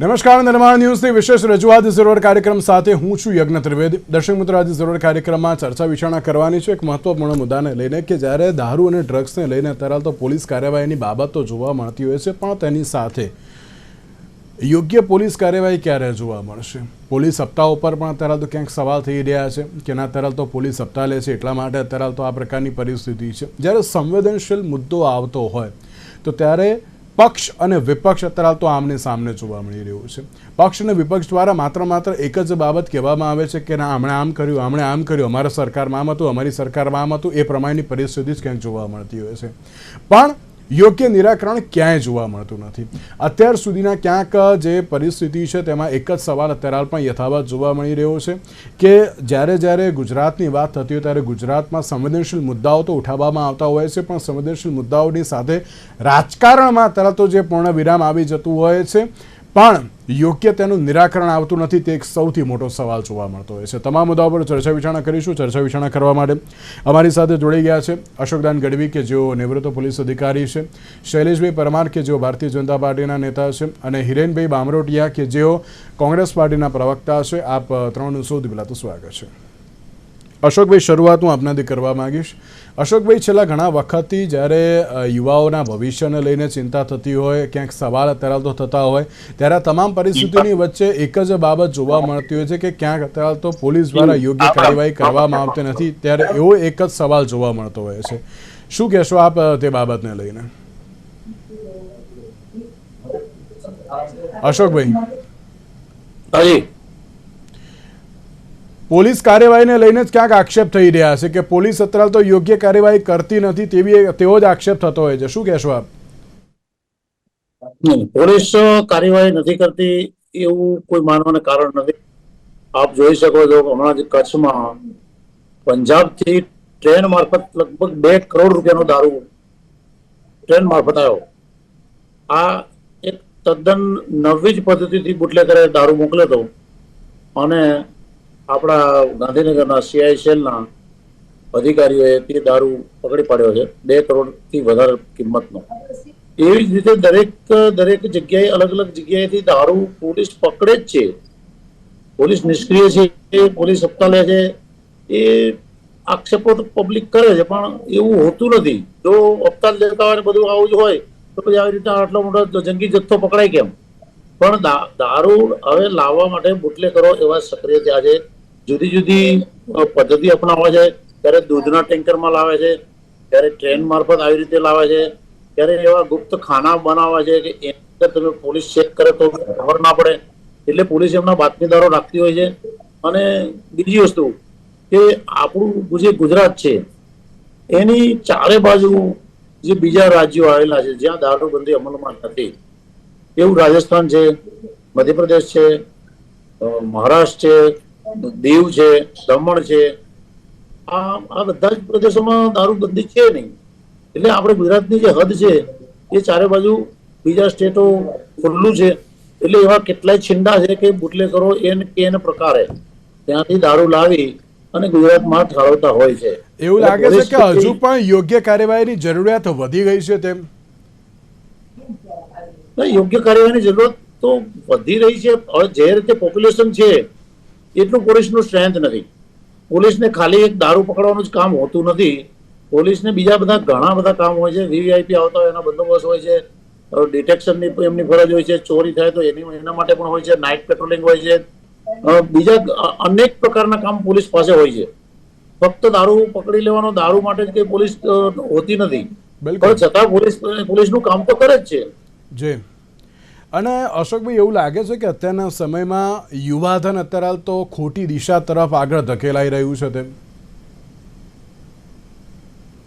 નમસ્કાર, નિર્માણ ન્યૂઝની વિશેષ રજૂઆત ઝરોર કાર્યક્રમ સાથે હું છું યજ્ઞ ત્રિવેદી। દર્શક મિત્રો, આજે ઝરોર કાર્યક્રમમાં ચર્ચા વિચારણા કરવાની છે એક મહત્વપૂર્ણ મુદ્દાને લઈને કે જ્યારે દારૂ અને ડ્રગ્સને લઈને અત્યારે તો પોલીસ કાર્યવાહીની બાબતો જોવા મળતી હોય છે, પણ તેની સાથે યોગ્ય પોલીસ કાર્યવાહી ક્યારે જોવા મળશે? પોલીસ સપ્તાહ ઉપર પણ અત્યારે તો ક્યાંક સવાલ થઈ રહ્યા છે કે ના, અત્યારે તો પોલીસ સપ્તાહ લે છે એટલા માટે અત્યારે તો આ પ્રકારની પરિસ્થિતિ છે। જ્યારે સંવેદનશીલ મુદ્દો આવતો હોય તો ત્યારે પક્ષ અને વિપક્ષ અત્યારે તો આમને સામને જોવા મળી રહ્યું છે। પક્ષ અને વિપક્ષ દ્વારા માત્ર એક જ બાબત કહેવામાં આવે છે કે ના, હમણે આમ કર્યું, અમારા સરકારમાં આમ હતું, અમારી સરકારમાં આમ હતું, એ પ્રમાણેની પરિસ્થિતિ જ ક્યાંક જોવા મળતી હોય છે, પણ યોગ્ય નિરાકરણ ક્યાંય જોવા મળતું નથી। અત્યાર સુધીના ક્યાંક જે પરિસ્થિતિ છે તેમાં એક જ સવાલ અત્યારે પણ યથાવત જોવા મળી રહ્યો છે કે જ્યારે ગુજરાતની વાત થતી હોય ત્યારે ગુજરાતમાં સંવેદનશીલ મુદ્દાઓ તો ઉઠાવવામાં આવતા હોય છે, પણ સંવેદનશીલ મુદ્દાઓની સાથે રાજકારણમાં તરત જે પૂર્ણ વિરામ આવી જતું હોય છે, પણ યોગ્ય તેનું નિરાકરણ આવતું નથી। તે એક સૌથી મોટો સવાલ જોવા મળતો હોય છે। તમામ મુદ્દાઓ પર ચર્ચા વિચારણા કરીશું। ચર્ચા વિચારણા કરવા માટે અમારી સાથે જોડાઈ ગયા છે અશોકદાન ગઢવી કે જેઓ નિવૃત્ત પોલીસ અધિકારી છે, શૈલેષભાઈ પરમાર કે જેઓ ભારતીય જનતા પાર્ટીના નેતા છે, અને હિરેનભાઈ બામરોટિયા કે જેઓ કોંગ્રેસ પાર્ટીના પ્રવક્તા છે। આપ ત્રણનું સૌથી પહેલાં તો સ્વાગત છે। અશોકભાઈ, શરૂઆત હું આપનાથી કરવા માંગીશ। અશોકભાઈ, છેલ્લા ઘણા વખતથી જ્યારે યુવાઓના ભવિષ્યને લઈને ચિંતા થતી હોય, ક્યાંક સવાલ અત્યારે તો થતા હોય, ત્યારે તમામ પરિસ્થિતિની વચ્ચે એક જ બાબત જોવા મળતી હોય છે કે ક્યાંક અત્યારે તો પોલીસ દ્વારા યોગ્ય કાર્યવાહી કરવામાં આવતી નથી, ત્યારે એવો એક જ સવાલ જોવા મળતો હોય છે। શું કહેશો આપ તે બાબતને લઈને? અશોકભાઈ, પોલીસ કાર્યવાહીને લઈને જ ક્યાંક આક્ષેપ થઈ રહ્યા છે કે પોલીસ અત્યારે તો યોગ્ય કાર્યવાહી કરતી નથી, તેવો જ આક્ષેપ થતો હોય છે। શું કહેશો આપ? પોલીસ કાર્યવાહી નથી કરતી એવું કોઈ માનવાનું કારણ નથી। આપ જોઈ શકો છો હમણાં જ કચ્છમાં પંજાબથી ટ્રેન મારફત લગભગ 2 કરોડ રૂપિયાનો દારૂ ટ્રેન મારફત આવ્યો। આ એક તદ્દન નવી જ પદ્ધતિથી બુટલેગરે દારૂ મોકલ્યો હતો, અને આપણા ગાંધીનગરના CI સેલના અધિકારીઓએ તે દારૂ પકડી પાડ્યો છે 2 કરોડથી વધારે કિંમતનો। એવી જ રીતે દરેક જગ્યાએ અલગ જગ્યાએથી દારૂ પોલીસ પકડે જ છે। પોલીસ નિષ્ક્રિય છે, પોલીસ સત્તા લે છે, એ આક્ષેપો તો પબ્લિક કરે છે, પણ એવું હોતું નથી। જો હપ્તા લેતા હોય બધું આવું જ હોય તો પછી આવી રીતે આટલો મોટો જંગી જથ્થો પકડાય કેમ? પણ દારૂ હવે લાવવા માટે બુટલેગરો એવા સક્રિય થયા છે। જુદી પદ્ધતિ અપનાવે છે। ત્યારે દૂધના ટેન્કરમાં લાવે છે, ત્યારે ટ્રેન મારફત આવી રીતે લાવે છે, ત્યારે એવા ગુપ્ત ખાના બનાવે છે કે એની અંદર તમે પોલીસ ચેક કરે તો ખબર ના પડે, એટલે પોલીસ એમના બાતમીદારો રાખતી હોય છે। અને બીજી વસ્તુ કે આપણું જે ગુજરાત છે એની ચારે બાજુ જે બીજા રાજ્યો આવેલા છે જ્યાં દારૂબંધી અમલમાં નથી, એવું રાજસ્થાન છે, મધ્યપ્રદેશ છે, મહારાષ્ટ્ર છે, દીવ છે, દમણ છે, આ બધા જ પ્રદેશોમાં દારૂબંધી છે નહીં। એટલે આપણે ગુજરાતની જે હદ છે એ ચારે બાજુ બીજા સ્ટેટો ખુલ્લું છે, એટલે એવા કેટલાય છિંડા છે કે બુટલેગરો એને પ્રકારે ત્યાંથી દારૂ લાવી અને ગુજરાતમાં ઠાલવતા હોય છે। એવું લાગે છે કે હજુ પણ યોગ્ય કાર્યવાહીની જરૂરિયાત વધી ગઈ છે તેમ? યોગ્ય કાર્યવાહીની જરૂરત તો વધી રહી છે। હવે જે રીતે પોપ્યુલેશન છે એટલું પોલીસનું સ્ટ્રેન્થ નથી। પોલીસને ખાલી એક દારૂ પકડવાનું જ કામ હોતું નથી, પોલીસને બીજા ઘણા બધા કામ હોય છે। VVIP આવતા હોય એના બંદોબસ્ત હોય છે, ડિટેક્શનની એમની ફરજ હોય છે, ચોરી થાય તો એના માટે પણ હોય છે, નાઇટ પેટ્રોલિંગ હોય છે, બીજા અનેક પ્રકારના કામ પોલીસ પાસે હોય છે। ફક્ત દારૂ પકડી લેવાનો દારૂ માટે જ કઈ પોલીસ હોતી નથી, પણ છતાં પોલીસનું કામ તો કરે જ છે। જી, અને અશોકભાઈ, એવું લાગે છે કે અત્યારના સમયમાં યુવાધન અત્યારે તો ખોટી દિશા તરફ આગળ ધકેલાઈ રહ્યું છે તેમ?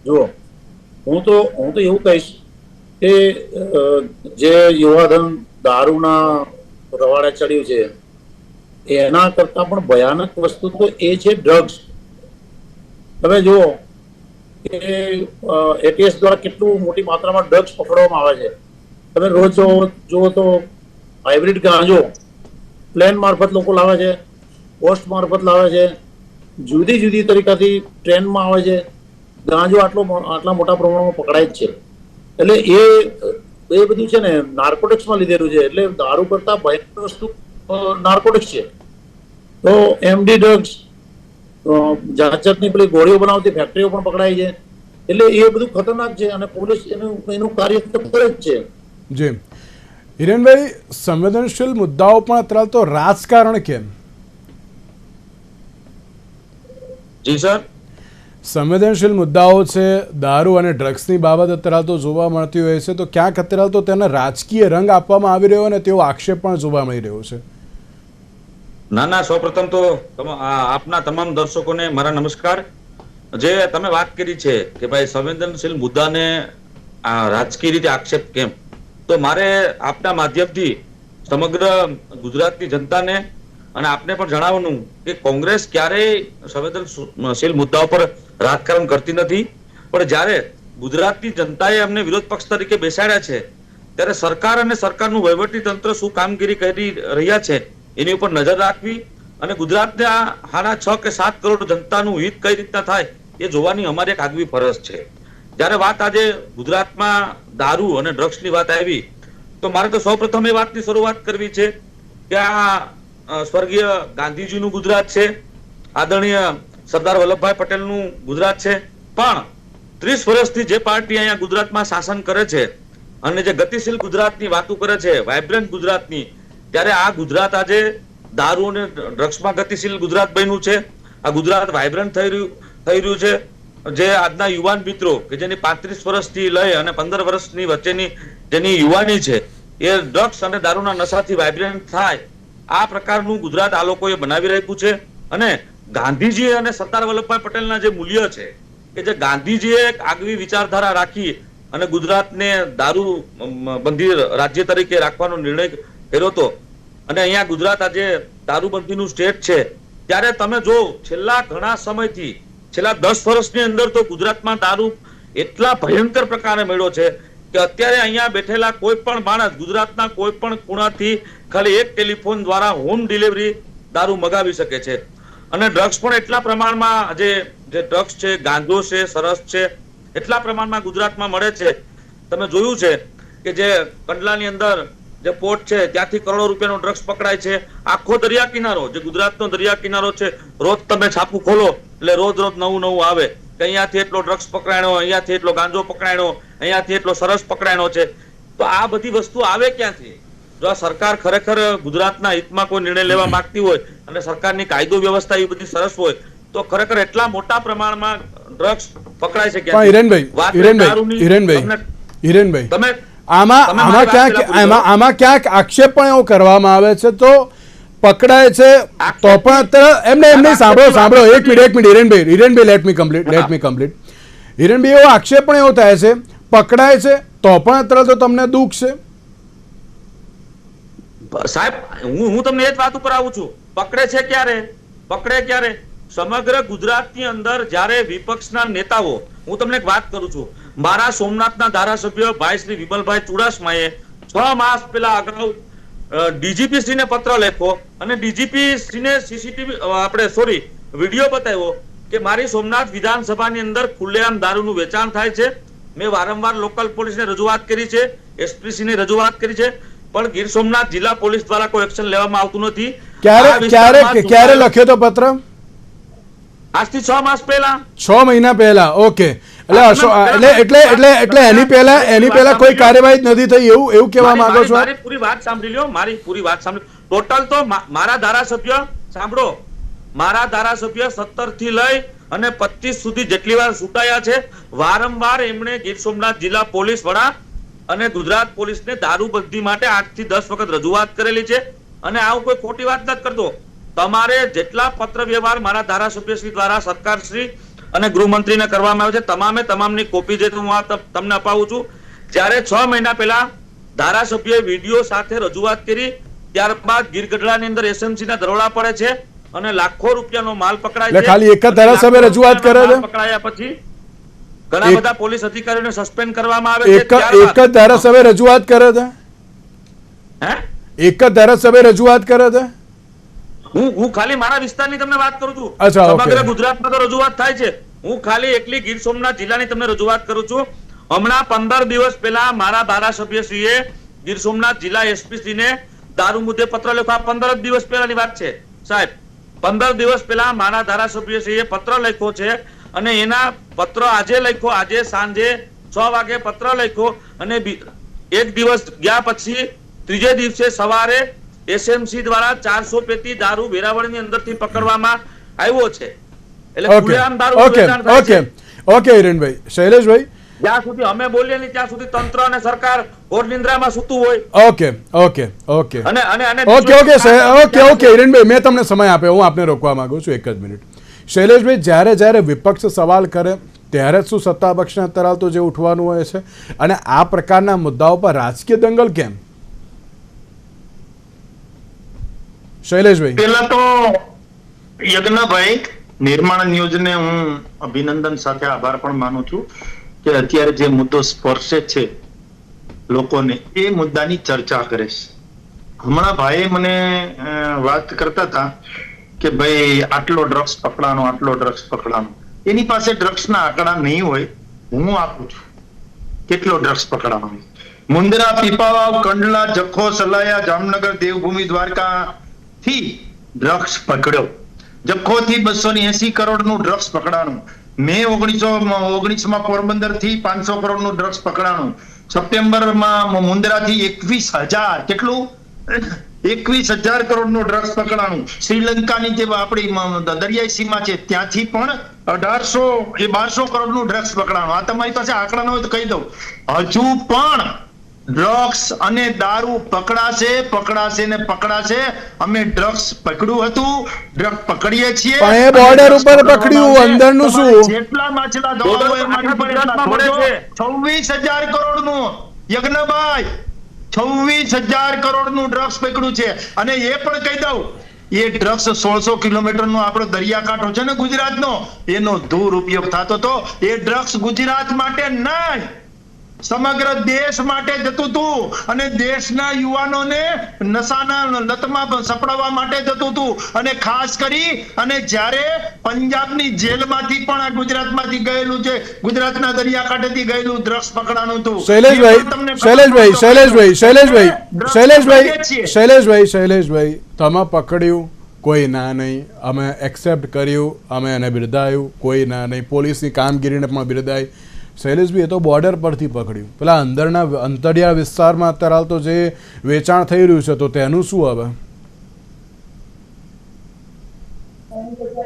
જુઓ, હું તો એવું કહીશ કે જે યુવાધન દારૂના રવાડે ચડ્યું છે એના કરતા પણ ભયાનક વસ્તુ તો એ છે ડ્રગ્સ। તમે જુઓ કે ATS દ્વારા કેટલું મોટી માત્રામાં ડ્રગ્સ પકડવામાં આવે છે। તમે રોજ જુઓ તો હાઇબ્રિડ ગાંજો પ્લેન મારફત લોકો લાવે છે, પોસ્ટ મારફત લાવે છે, જુદી તરીકાથી ટ્રેનમાં આવે છે, ગાંજો આટલા મોટા પ્રમાણમાં પકડાય જ છે। એટલે એ એ બધું છે ને નાર્કોટિક્સમાં લીધેલું છે. એટલે દારૂ કરતા ભયંકર વસ્તુ નાર્કોટિક્સ છે. તો એમડી ડ્રગ્સ, જાત જાતની પેલી ગોળીઓ બનાવતી ફેક્ટરીઓ પણ પકડાઈ છે. એટલે એ બધું ખતરનાક છે અને પોલીસ એનું કાર્ય તો કરે જ છે. જી હિરેનભાઈ, સંવેદનશીલ મુદ્દાઓ પણ અત્યારે તો રાજકારણ કેમ? જી સર, સંવેદનશીલ મુદ્દાઓ છે, દારૂ અને ડ્રગ્સની બાબત અત્યારે તો જોવા મળતી હોય છે, તો ક્યાંક અત્યારે તો તેને રાજકીય રંગ આપવામાં આવી રહ્યો અને તેવો આક્ષેપ પણ જોવા મળી રહ્યો છે. ના, સૌપ્રથમ તો આપના તમામ દર્શકોને મારા નમસ્કાર. જે તમે વાત કરી છે કે ભાઈ સંવેદનશીલ મુદ્દાને રાજકીય રીતે આક્ષેપ કેમ, તો મારે આપના માધ્યમથી સમગ્ર ગુજરાતની જનતાને અને આપને પણ જણાવવાનું કે કોંગ્રેસ ક્યારેય સંવેદનશીલ મુદ્દાઓ પર રાજકારણ કરતી નથી. પણ જ્યારે ગુજરાતની જનતાએ અમને વિરોધ પક્ષ તરીકે બેસાડ્યા છે ત્યારે સરકાર અને સરકારનું વહીવટી તંત્ર શું કામગીરી કરી રહ્યા છે એની ઉપર નજર રાખવી અને ગુજરાતના હાના 6 કે 7 કરોડ જનતાનું હિત કઈ રીતના થાય એ જોવાની અમારી એક આગવી ફરજ છે. જ્યારે વાત આજે ગુજરાતમાં દારૂ અને ડ્રગ્સની વાત આવી તો મારે તો સૌપ્રથમ એ વાતની શરૂઆત કરવી છે કે આ સ્વર્ગીય ગાંધીજીનું ગુજરાત છે, આદરણીય સરદાર વલ્લભભાઈ પટેલનું ગુજરાત છે. પણ 30 વર્ષથી જે પાર્ટી અહીંયા ગુજરાતમાં શાસન કરે છે અને જે ગતિશીલ ગુજરાતની વાતો કરે છે, વાઇબ્રન્ટ ગુજરાતની, ત્યારે આ ગુજરાત આજે દારૂ અને ડ્રગ્સમાં ગતિશીલ ગુજરાત બન્યું છે. આ ગુજરાત વાઇબ્રન્ટ થઈ રહ્યું છે. જે આજના યુવાન મિત્રો કે જેની 35 વર્ષથી લઈ અને 15 વર્ષની વચ્ચેની જેની યુવાની છે એ ડ્રગ્સ અને દારૂના નશાથી વાઇબ્રન્ટ થાય આ પ્રકારનું ગુજરાત આ લોકોએ બનાવી રાખ્યું છે. અને ગાંધીજી અને સરદાર વલ્લભભાઈ પટેલના જે મૂલ્ય છે કે જે ગાંધીજીએ એક આગવી વિચારધારા રાખી અને ગુજરાતને દારૂ બંધી રાજ્ય તરીકે રાખવાનો નિર્ણય કર્યો હતો અને અહીંયા ગુજરાત આજે દારૂબંધીનું સ્ટેટ છે. ત્યારે તમે જો છેલ્લા ઘણા સમયથી છેલ્લા 10 વર્ષની અંદર તો ગુજરાતમાં દારૂ એટલા ભયંકર પ્રકારે મળ્યો છે કે અત્યારે અહીંયા બેઠેલા કોઈ પણ માણસ ગુજરાતના કોઈ પણ ખૂણાથી ખાલી એક ટેલિફોન દ્વારા હોમ ડિલિવરી દારૂ મગાવી શકે છે. અને ડ્રગ્સ પણ એટલા પ્રમાણમાં જે ડ્રગ્સ છે, ગાંજો છે, સરસ છે, એટલા પ્રમાણમાં ગુજરાતમાં મળે છે. તમે જોયું છે કે જે કંડલાની અંદર જે પોર્ટ છે ત્યાંથી કરોડો રૂપિયાનો ડ્રગ્સ પકડાય છે. આખો દરિયા કિનારો જે ગુજરાતનો દરિયા કિનારો છે, રોજ તમે છાપું ખોલો એટલે રોજ નવું આવે કે અહીંયાથી એટલો ડ્રગ્સ પકડાયો, અહીંયાથી એટલો ગાંજો પકડાયો, અહીંયાથી એટલો સરસ પકડાયો છે. તો આ બધી વસ્તુ આવે ક્યાંથી? જો આ સરકાર ખરેખર ગુજરાતના હિતમાં કોઈ નિર્ણય લેવા માંગતી હોય અને સરકારની કાયદો વ્યવસ્થા એ બધી સરસ હોય તો ખરેખર એટલા મોટા પ્રમાણમાં ડ્રગ્સ પકડાય છે ક્યાંથી? હિરેનભાઈ, આમાં ક્યાંક આક્ષેપ પણ એવો કરવામાં આવે છે તો પકડાય છે તો પણ અત્યારે એમને સાંભળો એક મિનિટ હિરેનભાઈ લેટ મી કમ્પ્લીટ. હિરેનભાઈ, એવો આક્ષેપ પણ એવો થાય છે પકડાય છે તો પણ અત્યારે તો તમને દુઃખ છે? સાહેબ, હું તમને એ જ વાત ઉપર આવું છું. પકડે છે ક્યારે? સમગ્ર ગુજરાતની અંદર જ્યારે વિપક્ષના નેતાઓ, હું તમને એક વાત કરું છું, મારા સોમનાથના ધારાસભ્ય ભાઈ શ્રી વિમલભાઈ ચુડાસમાએ 6 માસ પહેલા અગાઉ ડીજીપી શ્રીને પત્ર લખ્યો અને ડીજીપી શ્રીને વિડીયો બતાવ્યો કે મારી સોમનાથ વિધાનસભાની અંદર ખુલ્લેઆમ દારૂનું વેચાણ થાય છે. મેં વારંવાર લોકલ પોલીસને રજૂઆત કરી છે, એસપીસીને રજૂઆત કરી છે, પણ ગીર સોમનાથ જિલ્લા પોલીસ દ્વારા કોઈ એક્શન લેવામાં આવતું નથી. ક્યારે લખ્યો તો પત્ર? આજથી 6 માસ પહેલા, 6 મહિના પહેલા. ઓકે, એટલે એની પહેલા કોઈ કાર્યવાહી નથી થઈ એવું કહેવા માંગો છો? મારી પૂરી વાત સાંભળી લો. ટોટલ તો મારા ધારાસભ્ય 17 થી લઈ અને 25 સુધી જેટલી વાર છૂટાયા છે, વારંવાર એમણે ગીર સોમનાથ જિલ્લા પોલીસ વડા અને ગુજરાત પોલીસને દારૂબંધી માટે 8 થી 10 વખત રજૂઆત કરેલી છે. અને આવું કોઈ ખોટી વાત નથી કરતો. તમારે જેટલા પત્ર વ્યવહાર મારા ધારાસભ્યશ્રી દ્વારા સરકારશ્રી અને ગૃહમંત્રીને કરવામાં આવે છે તમામની કોપી જે હું તમને અપાવું છું. જ્યારે 6 મહિના પહેલા ધારાસભ્યએ વિડીયો સાથે રજૂઆત કરી, ત્યારબાદ ગીર ગઢડાની અંદર એસએમસી ના દરોડા પડે છે અને લાખો રૂપિયાનો માલ પકડાય છે. ખાલી એક જ ધારાસભ્ય રજૂઆત કરે છે? પકડાયા પછી ઘણા બધા પોલીસ અધિકારીઓને સસ્પેન્ડ કરવામાં આવે છે. એક જ ધારાસભ્ય રજૂઆત કરે છે? એક જ ધારાસભ્ય રજૂઆત કરે છે? હું ખાલી મારા વિસ્તારની તમને વાત કરું છું. સમગ્ર ગુજરાતમાં તો રજૂઆત થાય છે. હું ખાલી એકલી ગીર સોમનાથ જિલ્લાની તમને રજૂઆત કરું છું. હમણાં 15 દિવસ પહેલા મારા ધારાસભ્યશ્રીએ ગીર સોમનાથ જિલ્લા એસપીશ્રીને દારૂ મુદ્દે પત્ર લખ્યો. આ 15 દિવસ પહેલાની વાત છે સાહેબ. 15 દિવસ પહેલા મારા ધારાસભ્યશ્રીએ પત્ર લખ્યો છે અને એના પત્ર આજે લખ્યો, આજે સાંજે 6 વાગે પત્ર લખ્યો અને એક દિવસ ગયા પછી ત્રીજે દિવસે સવારે એસએમસી દ્વારા 400 પેટી દારૂ વેરાવળની અંદરથી પકડવામાં આવ્યો છે. એટલે ખુલ્લેઆમ દારૂ વેચાણ થાય છે. ઓકે હિરેનભાઈ. શૈલેષભાઈ, જ્યાં સુધી અમે બોલીએ નહીં ત્યાં સુધી તંત્ર અને સરકાર ઘોર નિંદ્રામાં સૂતું હોય. ઓકે અને હિરેનભાઈ, મેં તમને સમય આપ્યો, હું આપને રોકવા માંગુ છું 1 જ મિનિટ. શૈલેષભાઈ, જ્યારે વિપક્ષ સવાલ કરે ત્યારે શું સત્તા પક્ષના તરાલ તો જે ઉઠવાનું હોય છે, અને આ પ્રકારના મુદ્દાઓ પર રાજકીય દંગલ કેમ? શૈલેષભાઈ, પેલા તો યજ્ઞભાઈ નિર્માણ ન્યૂઝને હું અભિનંદન સાથે આભાર પણ માનું છું કે અત્યારે જે મુદ્દો સ્પર્શે છે લોકોને એ મુદ્દાની ચર્ચા કરે છે. હમણાં ભાઈએ મને વાત કરતા હતા કે ભાઈ આટલો ડ્રગ્સ પકડાનો. એની પાસે ડ્રગ્સના આંકડા નહીં હોય, હું આપું છું કેટલો ડ્રગ્સ પકડાનો હોય. મુંદ્રા, પીપાવાવ, કંડલા, જખો, સલાયા, જામનગર, દેવભૂમિ, દ્વારકા થી ડ્રગ્સ પકડ્યો. જખો થી 280 કરોડનું ડ્રગ્સ પકડાણું. મે 1919 પોરબંદર થી 500 કરોડનું ડ્રગ્સ પકડાણું. સપ્ટેમ્બરમાં મુંદ્રા થી 21,000 કેટલું 21,000 કરોડનું ડ્રગ્સ પકડાણું. શ્રીલંકાની જે આપણી દરિયાઈ સીમા છે ત્યાંથી પણ 1200 કરોડનું ડ્રગ્સ પકડાણું. આ તમારી પાસે આંકડા ન હોય તો કહી દઉં. હજુ પણ ડ્રગ્સ અને દારૂ પકડાશે. અમે ડ્રગ્સ પકડ્યું હતું, ડ્રગ્સ પકડીએ છીએ. પણ એ બોર્ડર ઉપર પકડ્યું, અંદરનું શું? જેટલા માછલા દવાઓ એમાંથી પણ એટલા મળે છે. 26,000 કરોડનું યજ્ઞભાઈ 26,000 કરોડનું ડ્રગ્સ પકડ્યું છે. અને એ પણ કહી દઉં, એ ડ્રગ્સ 1600 કિલોમીટરનો આપણો દરિયાકાંઠો છે ને ગુજરાતનો, એનો દુરુપયોગ થતો હતો. એ ડ્રગ્સ ગુજરાત માટે નહીં, સમગ્ર દેશ માટે જતું હતું અને દેશના યુવાનોને નશાના લતમાં સપડાવવા માટે જતું હતું. અને ખાસ કરી અને જ્યારે પંજાબની જેલમાંથી પણ આ ગુજરાતમાંથી ગયેલું છે, ગુજરાતના દરિયાકાંઠેથી ગયેલું ડ્રગ્સ પકડાનું હતું. શૈલેષભાઈ, તમે પકડ્યું, કોઈ ના નહીં, અમે એક્સેપ્ટ કર્યું, અમે એને બિરદાયું, કોઈ ના નહીં, પોલીસની કામગીરીને પણ બિરદાઈ. શૈલેષભાઈ, એ તો બોર્ડર પરથી પકડ્યું, પેલા અંતરિયાળ વિસ્તારમાં અત્યારે હાલ તો જે વેચાણ થઈ રહ્યું છે તો તેનું શું હવે?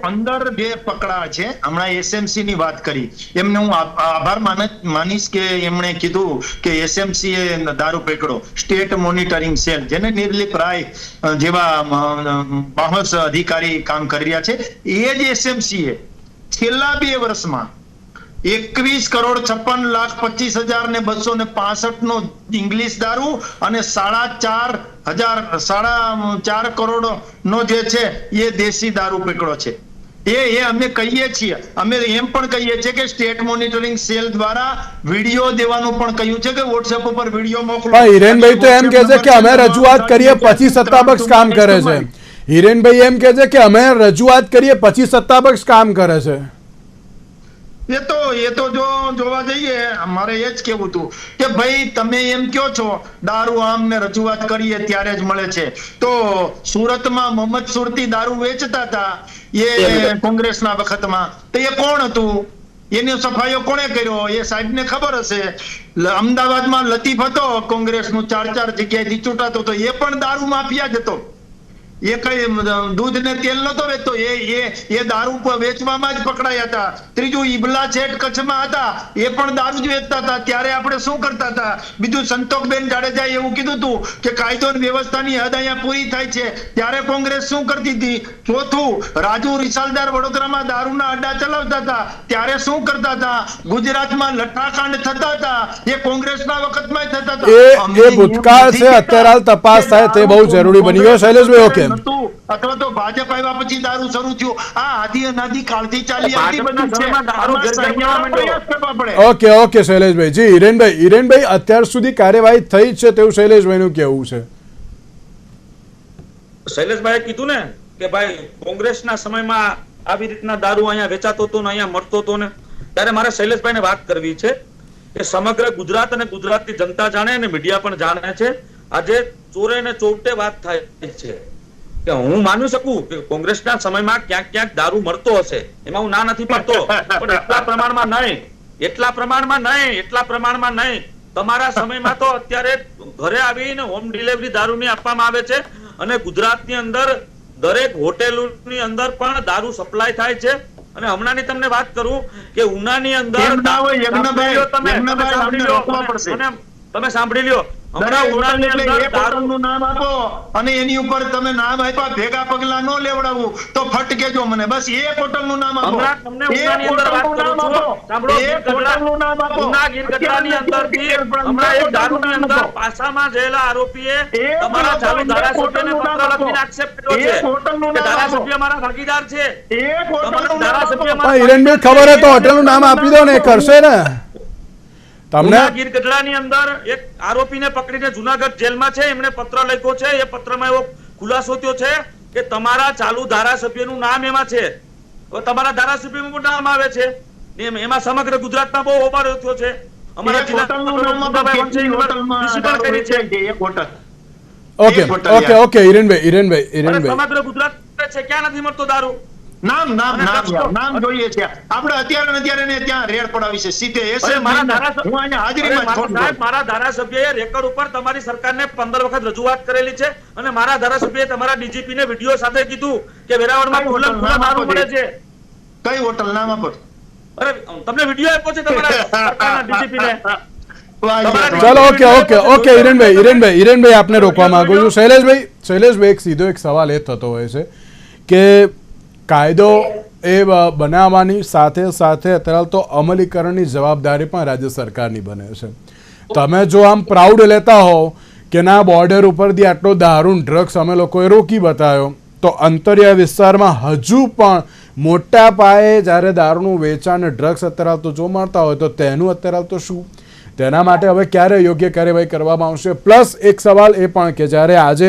અંદર જે પકડા છે, હમણાં એસએમસી ની વાત કરી, એમને હું આભાર માનીશ કે એમણે કીધું કે એસએમસી એ દારૂ પકડો. સ્ટેટ મોનિટરિંગ સેલ, જેને નિર્લિપ રાય જેવા બાહસ અધિકારી કામ કરી રહ્યા છે, એ જ એસએમસી એ છેલ્લા 2 વર્ષમાં 21,56,25,265 નો ઇંગ્લિશ દારૂ અને 4.5 કરોડ નો જે છે એ દેશી દારૂ પકડ્યો છે. એ અમે કહીએ છીએ, અમે એમ પણ કહીએ છીએ કે સ્ટેટ મોનિટરિંગ સેલ દ્વારા વિડીયો દેવાનું પણ કહ્યું છે કે વોટ્સએપ ઉપર વિડીયો મોકલો. હિરેનભાઈ તો એમ કહે છે કે અમે રજૂઆત કરીએ પછી સત્તાપક્ષ કામ કરે છે. હિરેનભાઈ એમ કહે છે કે અમે રજૂઆત કરીએ પછી સત્તાપક્ષ કામ કરે છે. એ તો જો જોવા જઈએ, અમારે એ જ કેવું હતું કે ભાઈ તમે એમ કહો છો દારૂ આમ ને રજૂઆત કરીએ ત્યારે જ મળે છે. તો સુરતમાં મોહમ્મદ સુરતી દારૂ વેચતા હતા એ કોંગ્રેસના વખતમાં, તો એ કોણ હતું? એની સફાઈઓ કોણે કર્યો? એ સાહેબને ખબર હશે. અમદાવાદમાં લતીફ હતો કોંગ્રેસનું, 4 જગ્યાએથી ચૂંટાતો હતો, એ પણ દારૂ માફિયા જ હતો. એ કઈ દૂધ ને તેલ નતો વેચતો, એ દારૂ વેચવામાં જ પકડાયા હતા. ત્રીજું ઈબલા શેઠ કચ્છમાં હતા, એ પણ દારૂ જ વેચતા હતા. ત્યારે આપણે શું કરતા હતા? બીજું સંતોકબેન જાડેજા એવું કીધું હતું કે કાયદો અને વ્યવસ્થાની હદ અહીંયા પૂરી થાય છે, ત્યારે કોંગ્રેસ શું કરતી હતી? ચોથું, રાજુ રિસાલદાર વડોદરામાં દારૂના અડ્ડા ચલાવતા હતા, ત્યારે શું કરતા હતા? ગુજરાતમાં લઠ્ઠાકાંડ થતા હતા, એ કોંગ્રેસના વખતમાં થતા હતા. એ ભૂતકાળ છે, અત્યારે હાલ તપાસ થાય તે બહુ જરૂરી બની ગયો. શૈલેષભાઈ, ઓકે, અથવા તો ભાજપ આવ્યા પછી દારૂ શરૂ થયું. આ આદિ અનાદિ કાળથી ચાલી આવતી બધું છે. ઓકે શૈલેષભાઈ. જી હિરેનભાઈ, અત્યાર સુધી કાર્યવાહી થઈ છે તેવું શૈલેષભાઈનું કહેવું છે. શૈલેષભાઈએ કીધું ને કે ભાઈ કોંગ્રેસના સમયમાં આવી રીતના દારૂ અહીંયા વેચાતો હતો ને અહીંયા મળતો હતો ને, ત્યારે મારે શૈલેષભાઈને વાત કરવી છે કે સમગ્ર ગુજરાત અને ગુજરાતની જનતા જાણે અને મીડિયા પણ જાણે છે. આજે ચોરે ને ચોવટે વાત થાય છે કે હું માની શકું કે કોંગ્રેસના સમયમાં ક્યાંક ક્યાંક દારૂ મળતો હશે, એમાં હું ના નથી પાડતો, પણ એટલા પ્રમાણમાં નહીં. તમારા સમયમાં તો અત્યારે ઘરે આવીને હોમ ડિલિવરી દારૂની આપવામાં આવે છે અને ગુજરાતની અંદર દરેક હોટેલોની અંદર પણ દારૂ સપ્લાય થાય છે. અને હમણાંની તમને વાત કરું કે ઉનાની અંદર તમે સાંભળી લ્યો, હમણાં ઉનાની અંદર દારૂનું નામ આપો અને એની ઉપર તમે નામ આપ્યા ભેગા પગલા ન લેવડાવું તો ફટ કેજો મને. બસ એક હોટલનું નામ આપો. તમને ઉનાની અંદર વાત કરું છું, સાંભળો. ઉના ગીર ગઢડાની અંદરથી હમણાં એક દારૂની અંદર પાસામાં ગયેલા આરોપીએ તમારા ચાલુ ધારાસભ્યને પત્ર લખીને આક્ષેપ કર્યો છે કે ધારાસભ્ય મારા ભાગીદાર છે. પણ હિરેનભાઈ ખબર હે તો હોટલનું નામ આપી દો ને, એ કરશે ને. તમને ગીર ગઢડાની અંદર એક આરોપીને પકડીને જુનાગઢ જેલમાં છે, એમણે પત્ર લખ્યો છે. એ પત્રમાં એવો ખુલાસો થયો છે કે તમારા ચાલુ ધારાસભ્યનું નામ એમાં છે. તમારા ધારાસભ્યનું પણ નામ આવે છે, એમાં સમગ્ર ગુજરાતમાં બહુ હોબાળો થયો છે. અમારા ઓકે હિરેનભાઈ સમગ્ર ગુજરાત છે, ક્યાં નથી મળતો દારૂ? નામ જોઈએ છે આપણે. અત્યારે ને ત્યાં રેડ પડાવી છે સીધે. મારા ધારાસભ્યએ રેકોર્ડ ઉપર તમારી સરકારને 15 વખત રજૂઆત કરેલી છે અને મારા ધારાસભ્યએ તમારા ડીજીપી ને વિડીયો સાથે કીધું કે વેરાવળમાં ખુલ્લા દારૂ મળે છે. કઈ હોટલ નામ આપો? અરે તમને વિડીયો આપ્યો છે તમારા સરકારના ડીજીપી ને. ચલો ઓકે હિરેનભાઈ આપને રોકવા માંગુ છું. શૈલેષભાઈ એક સીધો એક સવાલ એ થતો હોય છે કે કાયદો એ બનાવવાની સાથે સાથે અત્યારે તો અમલીકરણની જવાબદારી પણ રાજ્ય સરકારની બને છે. તમે જો આમ પ્રાઉડ લેતા હોવ કે ના બોર્ડર ઉપરથી આટલો દારૂ ડ્રગ્સ અમે લોકોએ રોકી બતાવ્યો, તો અંતરિયાળ વિસ્તારમાં હજુ પણ મોટા પાયે જ્યારે દારૂનું વેચાણ ડ્રગ્સ અત્યારે તો જો મળતા હોય તો તેનું અત્યારે તો શું, તેના માટે હવે ક્યારે યોગ્ય કાર્યવાહી કરવામાં આવશે? પ્લસ એક સવાલ એ પણ કે જ્યારે આજે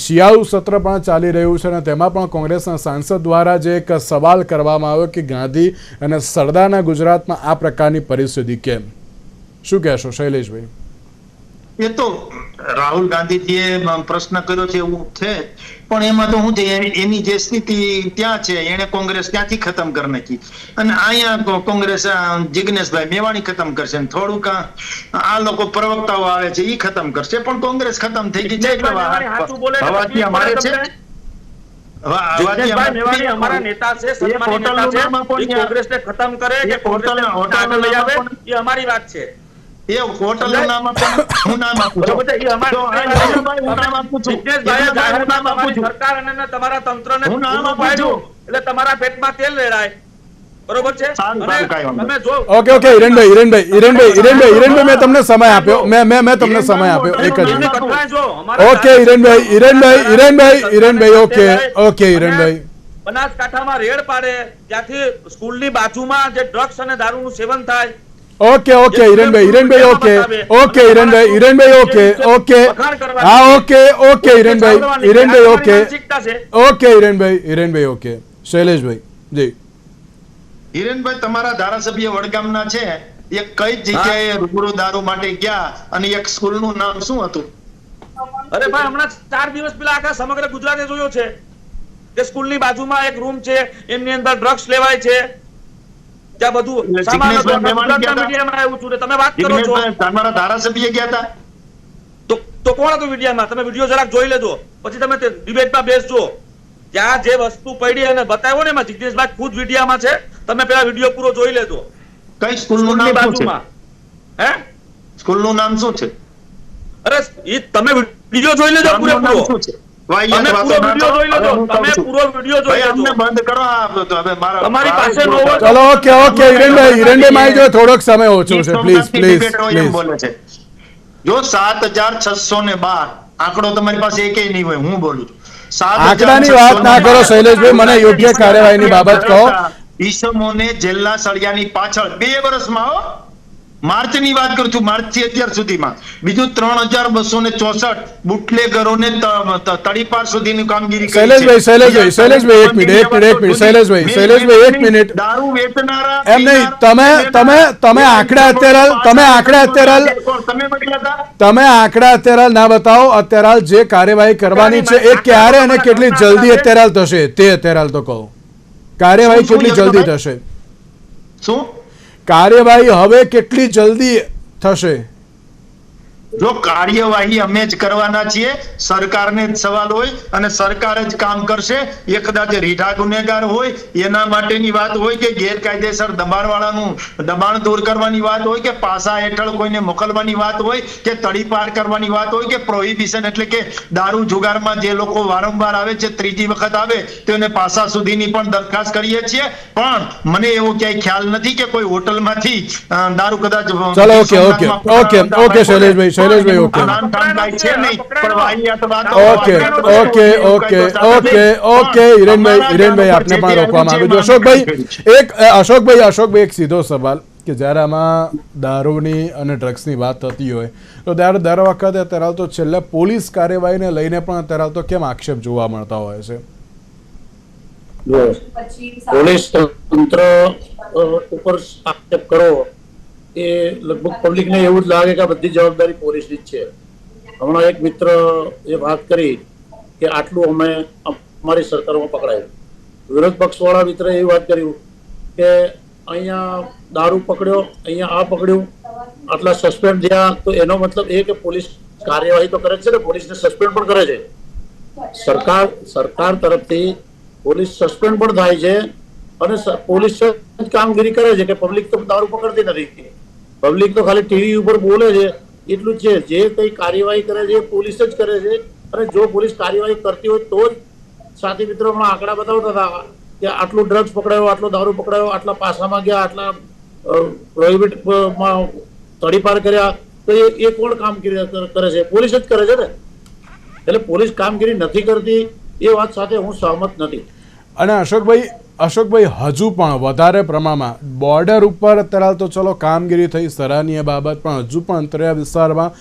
શિયાળુ સત્ર પણ ચાલી રહ્યું છે અને તેમાં પણ કોંગ્રેસના સાંસદ દ્વારા જે એક સવાલ કરવામાં આવ્યો કે ગાંધી અને સરદારના ગુજરાતમાં આ પ્રકારની પરિસ્થિતિ કેમ? શું કહેશો શૈલેષભાઈ? એ તો રાહુલ ગાંધીજીએ પ્રશ્ન કર્યો છે એવું છે, પણ એમાં તો શું છે, એની જે સ્થિતિ ત્યાં છે એને કોંગ્રેસ ત્યાંથી ખતમ કરી નાખી અને અહીંયા કોંગ્રેસ જિગ્નેશભાઈ મેવાણી ખતમ કરશે, થોડુંક આ લોકો પ્રવક્તાઓ આવે છે એ ખતમ કરશે, પણ કોંગ્રેસ ખતમ થઈ ગઈ છે. હવાથી અમારે છે, અમારા નેતા છે, સન્માનિત નેતા છે, કોંગ્રેસને ખતમ કરે કે કોંગ્રેસને આગળ લઈ આવે એ અમારી વાત છે. એ હોટલ નું નામ હું નામ આપું છું. સરકાર અને તમારા તંત્રને એટલે તમારા પેટમાં તેલ રેડાય, બરોબર છે? ઓકે હિરેનભાઈ મેં તમને સમય આપ્યો, મેં તમને સમય આપ્યો એક જ. ઓકે હિરેનભાઈ ઓકે હિરેનભાઈ બનાસકાંઠામાં રેડ પાડે ત્યાંથી સ્કૂલની બાજુમાં જે ડ્રગ્સ અને દારૂનું સેવન થાય. ઓકે હિરેનભાઈ ઓકે હા ઓકે હિરેનભાઈ ઓકે શૈલેષભાઈ જી. હિરેનભાઈ તમારા ધારાસભ્ય વડગામના છે, એ કઈ જગ્યાએ રૂબરૂ દારૂ માટે ગયા અને એક સ્કૂલનું નામ શું હતું? અરે ભાઈ હમણાં 4 દિવસ પહેલા આખા સમગ્ર ગુજરાતે જોયો છે કે સ્કૂલની બાજુમાં એક રૂમ છે, એમની અંદર ડ્રગ્સ લેવાય છે. ત્યાં બધું સામાન મીડિયામાં આવ્યું છું, તમે વાત કરો છો. તમારા ધારાસભ્ય ગયા હતા તો કોણ હતું મીડિયામાં? તમે વિડીયો જરાક જોઈ લેજો, પછી તમે ડિબેટમાં બેસજો. ત્યાં જે વસ્તુ પડી અને બતાવ્યો ને એમાં જિગ્નેશભાઈ ખુદ વિડીયામાં છે, તમે પેલા વિડીયો પૂરો જોઈ લેજો. કઈ સ્કૂલનું નામ બાજુમાં હે સ્કૂલનું નામ શું છે? અરે એ તમે વિડીયો જોઈ લેજો પૂરેપૂરો. થોડોક સમય ઓછો છે, પ્લીઝ. જો 7612 આંકડો તમારી પાસે એકેય નહીં હોય, હું બોલું છું. આંકડાની વાત ના કરો શૈલેષભાઈ, મને યોગ્ય કાર્યવાહીની બાબત કહો. ઈસમોને જેલના સળિયાની પાછળ 2 વર્ષમાં માર્ચની વાત કરું છું, માર્ચથી અત્યાર સુધીમાં. બીજું 3264 બુટલેગરોને તડીપાર સુધીની કામગીરી કરી છે. શૈલેષભાઈ એક મિનિટ શૈલેષભાઈ એક મિનિટ. દારૂ વેચનારા એમ નહીં, તમે આંકડા અત્યારે તમે આંકડા અત્યારે ના બતાવો. અત્યારે જે કાર્યવાહી કરવાની છે એ ક્યારે અને કેટલી જલ્દી અત્યારે થશે તે અત્યારે તો કહો. કાર્યવાહી કેટલી જલ્દી થશે? શું કાર્યવાહી હવે કેટલી જલ્દી થશે? જો કાર્યવાહી અમે જ કરવાના છીએ, સરકારને જ સવાલ હોય અને સરકાર જ કામ કરશે. એ કદાચ રીઢા ગુનેગાર હોય એના માટેની વાત હોય કે ગેરકાયદેસર દબાણવાળાનું દબાણ દૂર કરવાની વાત હોય કે પાસા હેઠળ કોઈને મોકલવાની વાત હોય કે તડીપાર કરવાની વાત હોય કે પ્રોહિબિશન એટલે કે દારૂ જુગારમાં જે લોકો વારંવાર આવે છે, ત્રીજી વખત આવે તો એને પાસા સુધીની પણ દરખાસ્ત કરીએ છીએ. પણ મને એવો ક્યાંય ખ્યાલ નથી કે કોઈ હોટલમાંથી દારૂ કદાચ ઓકે શૈલેષભાઈ હિરેનભાઈ આપને પણ રોકવા માંગુ છું. અશોકભાઈ એક સીધો સવાલ કે જ્યારે આમાં દારૂની અને ડ્રગ્સની વાત થતી હોય તો દર વખતે અત્યારે તો છેલ્લે પોલીસ કાર્યવાહીને લઈને પણ અત્યારે તો કેમ આક્ષેપ જોવા મળતા હોય છે? પોલીસ તંત્ર ઉપર આક્ષેપ કરો એ લગભગ પબ્લિકને એવું જ લાગે કે આ બધી જવાબદારી પોલીસની જ છે. હમણાં એક મિત્ર એ વાત કરી કે આટલું અમે અમારી સરકારમાં પકડાયું. વિરોધ પક્ષવાળા મિત્રએ એવી વાત કરી કે અહીંયા દારૂ પકડ્યો, અહીંયા આ પકડ્યું, આટલા સસ્પેન્ડ થયા. તો એનો મતલબ એ કે પોલીસ કાર્યવાહી તો કરે છે ને, પોલીસને સસ્પેન્ડ પણ કરે છે. સરકાર તરફથી પોલીસ સસ્પેન્ડ પણ થાય છે અને પોલીસ કામગીરી કરે છે કે પબ્લિક તો દારૂ પકડતી નથી. પબ્લિક તો ખાલી ટીવી ઉપર બોલે છે એટલું જ છે. જે કઈ કાર્યવાહી કરે છે પોલીસ જ કરે છે. અને જો પોલીસ કાર્યવાહી કરતી હોય તો જ સાથી મિત્રો હમણાં આંકડા બતાવતા હતા કે આટલું ડ્રગ્સ પકડાયો, આટલો દારૂ પકડાયો, આટલા પાસામાં ગયા, આટલા પ્રોહિબિટમાં તડીપાર કર્યા. તો એ કોણ કામગીરી કરે છે? પોલીસ જ કરે છે ને. એટલે પોલીસ કામગીરી નથી કરતી એ વાત સાથે હું સહમત નથી. અને અશોકભાઈ હજુ પણ વધારે પ્રમાણમાં બોર્ડર ઉપર અત્યારે તો ચલો કામગીરી થઈ સરાહનીય બાબત, પણ હજુ પણ અંતરિયાળ વિસ્તારમાં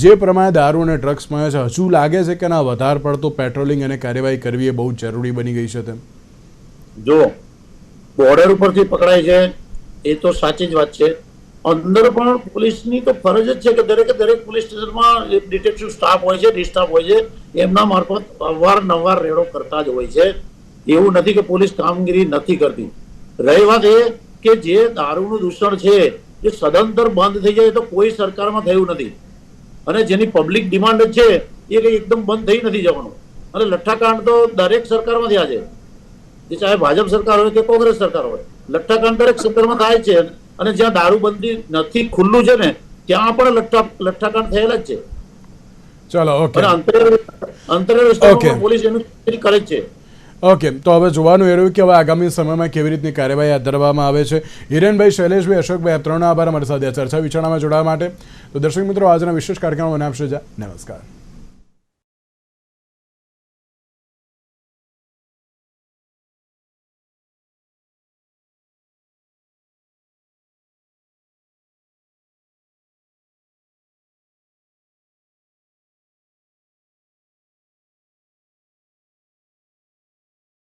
જે પ્રમાણે દારૂ અને ડ્રગ્સ મળે છે હજુ લાગે છે કે ના વધારે પડતું પેટ્રોલિંગ અને કાર્યવાહી કરવી એ બહુ જરૂરી બની ગઈ છે? તેમ જો બોર્ડર ઉપરથી પકડાય છે એ તો સાચી જ વાત છે. અંદર પણ પોલીસની તો ફરજ જ છે કે દરેક પોલીસ સ્ટેશનમાં ડિટેક્ટિવ સ્ટાફ હોય છે, ડિસ્ટાફ હોય છે, એમના મારફત અવારનવાર રેડો કરતા જ હોય છે. એવું નથી કે પોલીસ કામગીરી નથી કરતી. રહી વાત એ કે જે દારૂનું દૂષણ છે એ સદંતર બંધ થઈ જાય તો કોઈ સરકારમાં થયું નથી. અને જેની પબ્લિક ડિમાન્ડ જ છે એ કઈ એકદમ બંધ થઈ નથી જવાનું. અને લઠ્ઠાકાંડ તો દરેક સરકારમાં થયા છે, એ ચાહે ભાજપ સરકાર હોય કે કોંગ્રેસ સરકાર હોય. લઠ્ઠાકાંડ દરેક સરકારમાં થાય છે. અને જ્યાં દારૂબંધી નથી, ખુલ્લું છે ને, ત્યાં પણ લઠ્ઠાકાંડ થયેલા જ છે. ચલો ઓકે. અને અંતરિયાળ વિસ્તારમાં પોલીસ એનું કરે જ છે. ઓકે, તો હવે જોવાનું એ રહ્યું કે હવે આગામી સમયમાં કેવી રીતની કાર્યવાહી હાથ ધરવામાં આવે છે. હિરેનભાઈ, શૈલેષભાઈ, અશોકભાઈ, આ ત્રણનો આભાર અમારી સાથે ચર્ચા વિચારણામાં જોડાવા માટે. તો દર્શક મિત્રો, આજના વિશેષ કાર્યક્રમમાં મને આપશે. નમસ્કાર.